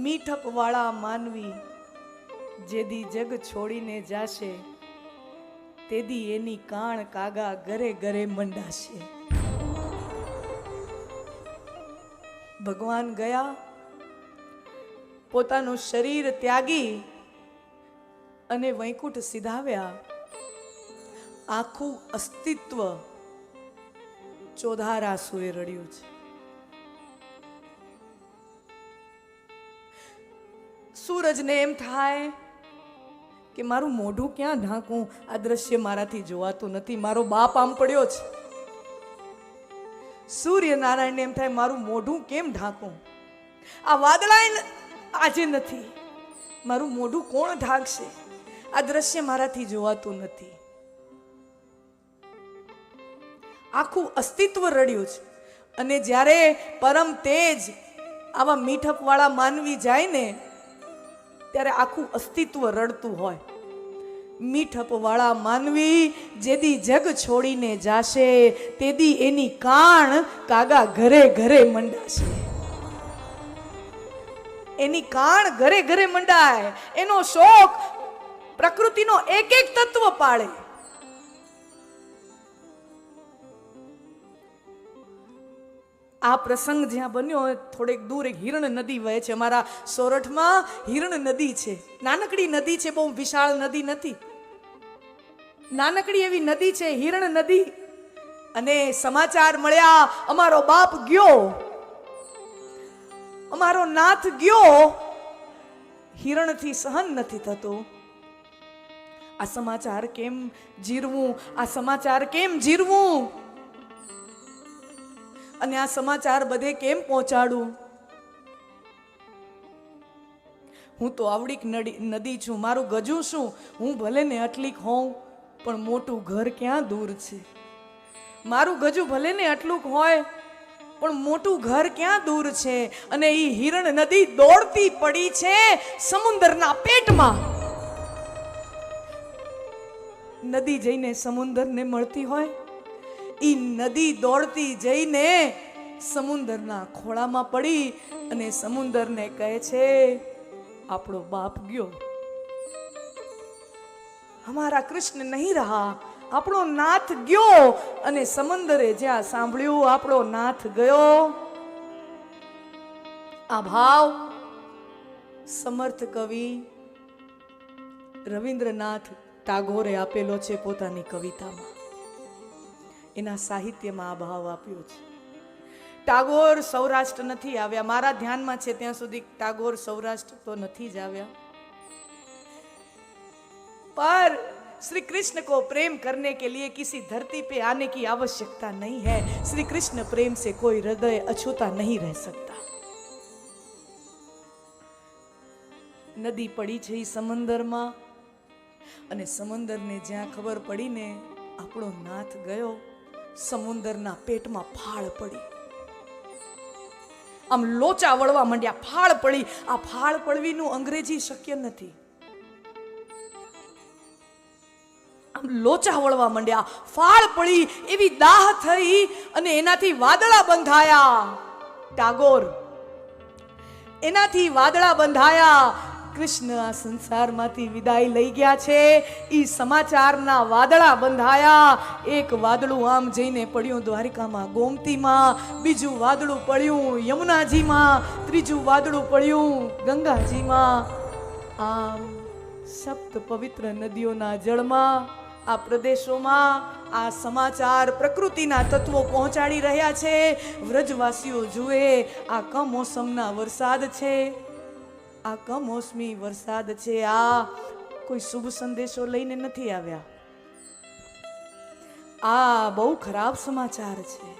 મીઠપ વાળા માનવી જેદી જગ છોડીને જાશે તેદી એની કાણ કાગા ઘરે ઘરે મંડાશે. ભગવાન ગયા, પોતાનું શરીર ત્યાગી અને વૈકુંઠ સિધાવ્યા. આખું અસ્તિત્વ ચોધારાસુએ રડ્યું છે. સૂરજને એમ થાય કે મારું મોઢું ક્યાં ઢાંકું, આ દ્રશ્ય મારાથી જોવાતું નથી, મારો બાપ આમ પડ્યો છે. સૂર્યનારાયણને એમ થાય મારું મોઢું કેમ ઢાંકું, આ વાદળાય આજે નથી, મારું મોઢું કોણ ઢાંકશે, આ દ્રશ્ય મારાથી જોવાતું નથી. આખું અસ્તિત્વ રડ્યું છે. અને જ્યારે પરમ તેજ આવા મીઠપ વાળા માનવી જાય ને ત્યારે આખું અસ્તિત્વ રડતું હોય. મીઠપ વાળા માનવી જેદી જગ છોડીને જાશે તેદી એની કાણ કાગા ઘરે ઘરે મંડાશે. એની કાણ ઘરે ઘરે મંડાય, એનો શોક પ્રકૃતિનો એક એક તત્વ પાળે. આ પ્રસંગ જ્યાં બન્યો થોડેક દૂર એક હિરણ નદી વહે છે. અમારા સોરઠમાં હિરણ નદી છે. નાનકડી નદી છે, બહુ વિશાળ નદી નથી, નાનકડી એવી નદી છે હિરણ નદી. અને સમાચાર મળ્યા, અમારો બાપ ગયો, અમારો નાથ ગયો, હિરણથી સહન નથી થતું. આ સમાચાર કેમ જીરવું, આ સમાચાર કેમ જીરવું, અને આ સમાચાર બધે કેમ પહોંચાડું. હું તો આવડીક નદી છું, મારું ગજું શું, હું ભલે ને અટલીક હોઉં પણ મોટું ઘર ક્યાં દૂર છે. મારું ગજું ભલે ને આટલું હોય પણ મોટું ઘર ક્યાં દૂર છે. અને એ હિરણ નદી દોડતી પડી છે સમુદ્રના પેટમાં. નદી જઈને સમુદ્રને મળતી હોય, ઈ નદી દોડતી જઈને સમુદ્રના ખોળામાં પડી અને સમુદ્રને કહે છે આપણો બાપ ગયો, હમારા કૃષ્ણ નહીં રહા, આપણો નાથ ગયો. અને સમુદ્રે જ્યાં સાંભળ્યું આપણો નાથ ગયો, આ ભાવ સમર્થ કવિ રવિન્દ્રનાથ ટાગોરે આપેલો છે પોતાની કવિતામાં. એના સાહિત્યમાં આ ભાવ આપ્યો છે. ટાગોર સૌરાષ્ટ્ર નથી આવ્યા, મારા ધ્યાનમાં છે ત્યાં સુધી ટાગોર સૌરાષ્ટ્ર તો નથી જ આવ્યા. पर श्री कृष्ण को प्रेम करने के लिए किसी धरती पे आने की आवश्यकता नहीं है. श्री कृष्ण प्रेम से कोई हृदय अछूता नहीं रह सकता. नदी पड़ी છે સમંદરમાં, અને સમંદરને જ્યાં ખબર પડી ને આપણો નાથ ગયો, સમુદ્રના પેટમાં ફાળ પડી. આમ લોચા વળવા માંડ્યા, ફાળ પડી. આ ફાળ પડવીનું અંગ્રેજી શક્ય નથી. આમ લોચા વળવા માંડ્યા, ફાળ પડી, એવી દાહ થઈ અને એનાથી વાદળા બંધાયા. ટાગોર એનાથી વાદળા બંધાયા. કૃષ્ણ આ સંસારમાંથી વિદાય લઈ ગયા છે, ઈ સમાચારના વાદળા બંધાયા. એક વાદળું આમ જઈને પડ્યું દ્વારિકામાં ગોમતીમાં, બીજું વાદળું પડ્યું યમુનાજીમાં, ત્રીજું વાદળું પડ્યું ગંગાજીમાં. આમ સપ્ત પવિત્ર નદીઓના જળમાં, આ પ્રદેશોમાં આ સમાચાર પ્રકૃતિના તત્વો પહોંચાડી રહ્યા છે. વ્રજવાસીઓ જુએ આ કમોસમના વરસાદ છે, આ કમોસમી વરસાદ છે. આ કોઈ શુભ સંદેશો લઈને નથી આવ્યા, આ બહુ ખરાબ સમાચાર છે.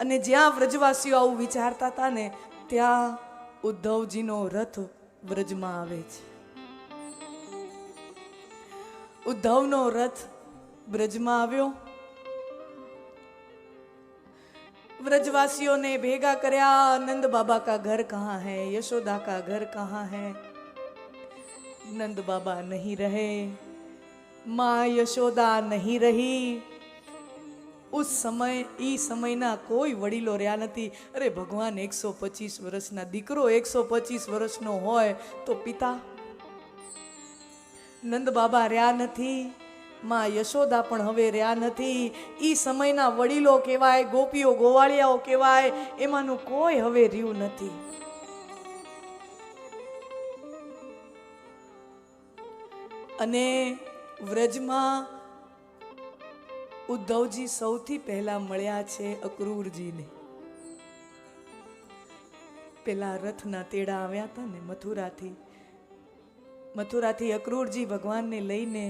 અને જ્યાં વ્રજવાસીઓ આવું વિચારતા હતા ને ત્યાં ઉદ્ધવજીનો રથ વ્રજમાં આવે છે. ઉદ્ધવનો રથ બ્રજમાં આવ્યો, व्रजवासियों ने भेगा કર્યા. नंद बाबा का घर कहाँ है, यशोदा का घर कहाँ है. नंद बाबा नहीं रहे, माँ यशोदा नहीं रही. ઉસ સમય ઈ સમયના કોઈ વડીલો રહ્યા નથી. અરે ભગવાન 125 વર્ષના, દીકરો 125 વર્ષનો હોય તો પિતા નંદ બાબા રહ્યા નથી, માં યશોદા પણ હવે રહ્યા નથી. ઈ સમયના વડીલો કહેવાય, ગોપીઓ ગોવાળિયાઓ કહેવાય, એમાંનું કોઈ હવે રહ્યું નથી. અને વ્રજમાં ઉદ્ધવજી સૌથી પહેલા મળ્યા છે અક્રૂરજીને. પેલા રથના તેડા આવ્યા હતા ને મથુરાથી અક્રૂરજી ભગવાનને લઈને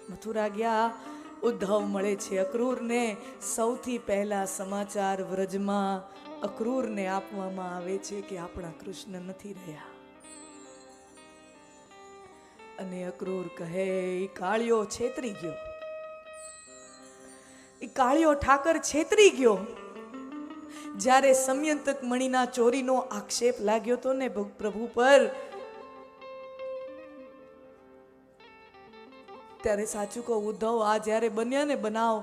મથુરા ગયા. ઉદ્ધવ મળે છે અક્રૂરને. સૌથી પહેલા સમાચાર વ્રજમાં અક્રૂરને આપવામાં આવે છે કે આપણા કૃષ્ણ નથી રહ્યા. અને અક્રૂર કહે, કાળિયો છેતરી ગયો, કાળિયો ઠાકર છેતરી ગયો. જ્યારે સમયંતક મણીના ચોરીનો આક્ષેપ લાગ્યો તો ને પ્રભુ પર, ત્યારે સાચું કહું ઉદ્ધવ, આ જ્યારે બન્યા ને બનાવ,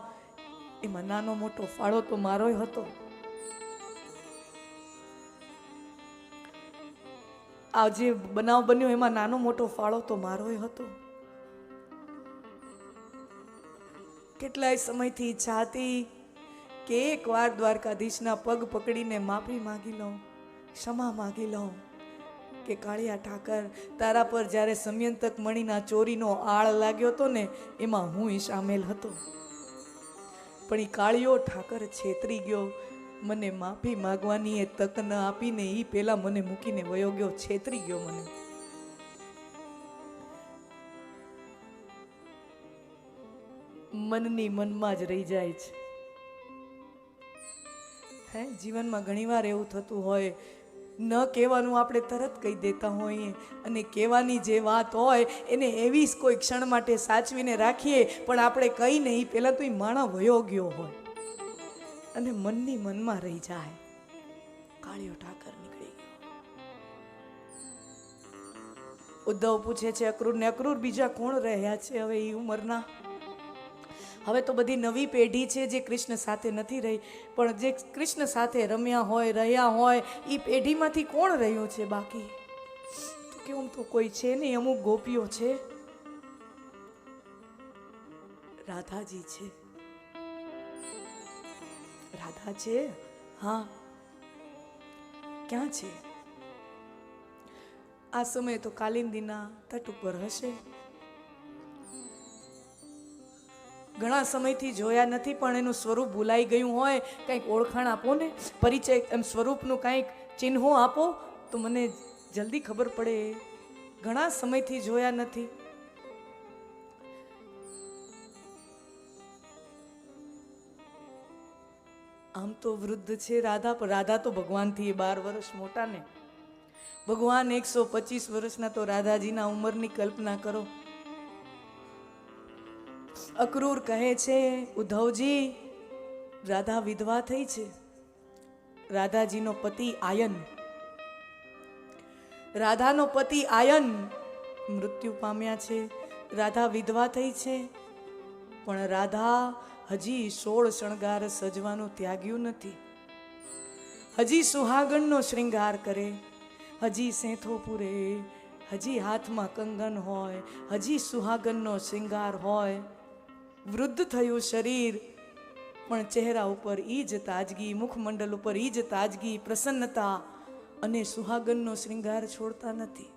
એમાં નાનો મોટો ફાળો તો મારોય હતો. આ જે બનાવ બન્યો એમાં નાનો મોટો ફાળો તો મારોય હતો. કેટલાય સમયથી ઈચ્છા હતી કે એકવાર દ્વારકાધીશના પગ પકડીને માફી માંગી લઉં, ક્ષમા માંગી લઉં, કે કાળિયા ઠાકર, તારા પર જ્યારે સમયંતક મણીના ચોરીનો આળ લાગ્યો હતો ને એમાં હું સામેલ હતો, પણ એ કાળિયો ઠાકર છેતરી ગયો. મને માફી માંગવાની એ તક ન આપીને એ પેલા મને મૂકીને વયો ગયો, છેતરી ગયો મને. મનની મનમાં જ રહી જાય છે. હે, જીવનમાં ઘણીવાર એવું થતું હોય, ન કહેવાનું આપણે તરત કહી દેતા હોઈએ, અને કહેવાની જે વાત હોય એને એવી જ કોઈ ક્ષણ માટે સાચવીને રાખીએ, પણ આપણે કહીને એ પહેલાં તો એ માણસ વયો ગયો હોય અને મનની મનમાં રહી જાય. કાળિયો ઠાકર નીકળી ગયો. ઉદ્ધવ પૂછે છે અક્રૂરને, અક્રૂર બીજા કોણ રહ્યા છે હવે એ ઉંમરના? હવે તો બધી નવી પેઢી છે જે કૃષ્ણ સાથે નથી રહી, પણ જે કૃષ્ણ સાથે રમ્યા હોય, રહ્યા હોય, એ પેઢીમાંથી કોણ રહ્યું છે બાકી? તો કેવું તો કોઈ છે નહીં, અમુક ગોપીઓ છે, રાધાજી છે. રાધા છે? હા. ક્યાં છે? આ સમયે તો કાલિંદીના તટ ઉપર હશે. ઘણા સમયથી જોયા નથી, પણ એનું સ્વરૂપ ભૂલાઈ ગયું હોય. કંઈક ઓળખાણ આપો ને, પરિચય, એમ સ્વરૂપનું કંઈક ચિહ્નો આપો તો મને જલ્દી ખબર પડે. ઘણા સમયથી જોયા નથી. આમ તો વૃદ્ધ છે રાધા, પણ રાધા તો ભગવાનથી 12 વર્ષ મોટા ને. ભગવાન 125 વર્ષના, તો રાધાજીના ઉંમરની કલ્પના કરો. અક્રૂર કહે છે, ઉદ્ધવજી, રાધા વિધવા થઈ છે. રાધાજીનો પતિ આયન, રાધાનો પતિ આયન મૃત્યુ પામ્યા છે. રાધા વિધવા થઈ છે, પણ રાધા હજી 16 શણગાર સજવાનું ત્યાગ્યું નથી. હજી સુહાગણનો શ્રૃંગાર કરે, હજી સેંથો પૂરે, હજી હાથમાં કંગન હોય, હજી સુહાગણનો શ્રૃંગાર હોય. વૃદ્ધ થયું શરીર, પણ ચહેરા ઉપર ઈ જ તાજગી, મુખમંડલ ઉપર ઈ જ તાજગી, પ્રસન્નતા, અને સુહાગણનો શ્રૃંગાર છોડતા નથી.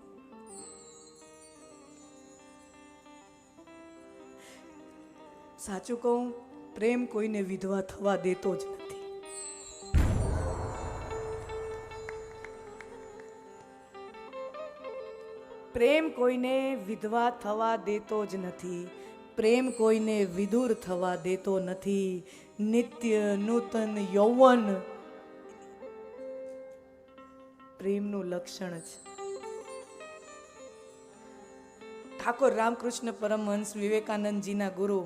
સાચું કહું, પ્રેમ કોઈને વિધવા થવા દેતો જ નથી. પ્રેમ કોઈને વિધવા થવા દેતો જ નથી. પ્રેમ કોઈને વિદુર થવા દેતો નથી. નિત્ય નૂતન યૌવન પ્રેમનું લક્ષણ છે. ઠાકોર રામકૃષ્ણ પરમહંસ વિવેકાનંદજીના ગુરુ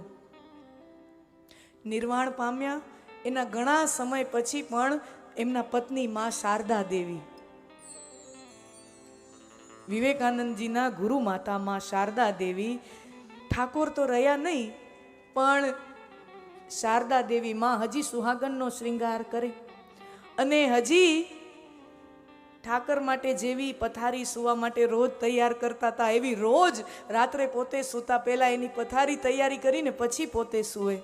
નિર્વાણ પામ્યા. એના ઘણા સમય પછી પણ એમના પત્ની માં શારદા દેવી, વિવેકાનંદજીના ગુરુ માતા માં શારદા દેવી, ઠાકોર તો રહ્યા નહીં, પણ શારદા દેવી માં હજી સુહાગનનો શ્રૃંગાર કરે અને હજી ઠાકર માટે જેવી પથારી સુવા માટે રોજ તૈયાર કરતા હતા એવી રોજ રાત્રે પોતે સૂતા પહેલા એની પથારી તૈયારી કરીને પછી પોતે સૂવે.